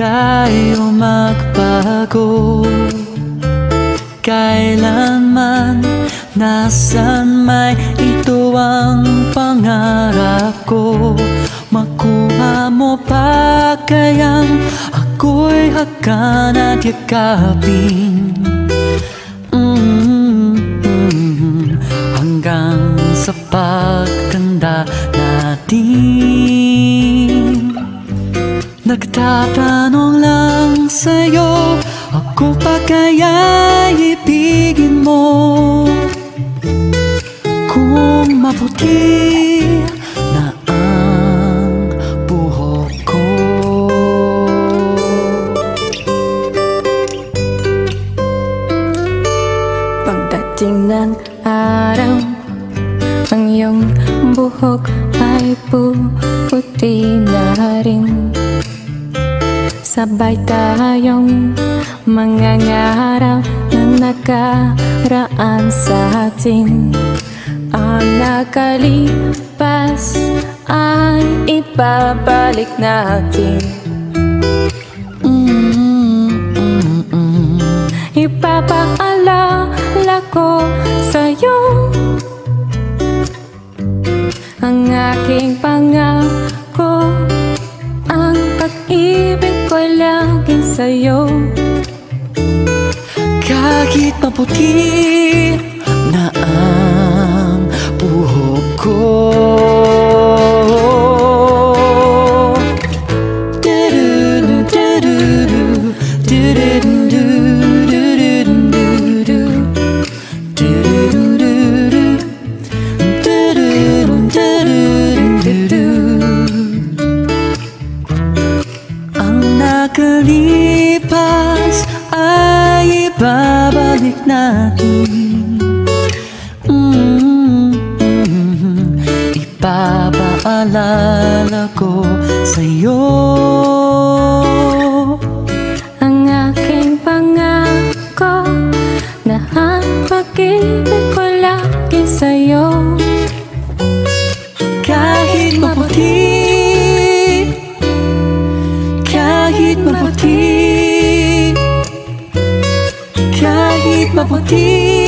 tayo magbago. Kailanman, nasan may ito ang pangarap ko. Makuha mo pa kayang ako'y hagan at yakapin, hanggang sa pagtanda natin. Nagtatanong lang sa'yo, ako pa kaya ibigin mo? Kung maputi na ang buhok ko. Pagdating ng araw, ang iyong buhok ay puputi na rin. Sabay tayong mangangarap na nakaraan sa atin. Ang nakalipas ay ibabalik natin. Ipapaalala ko sa'yo ang aking pangako. Ang pag-ibig ko'y laging sa'yo. Kahit maputi na ang buhok ko. Nakalipas ay ibabalik natin. Ipapaalala ko sa'yo ang aking pangako na ang pag-ibig ko lagi sa'yo. Kahit maputi, kahit maputi, kahit maputi.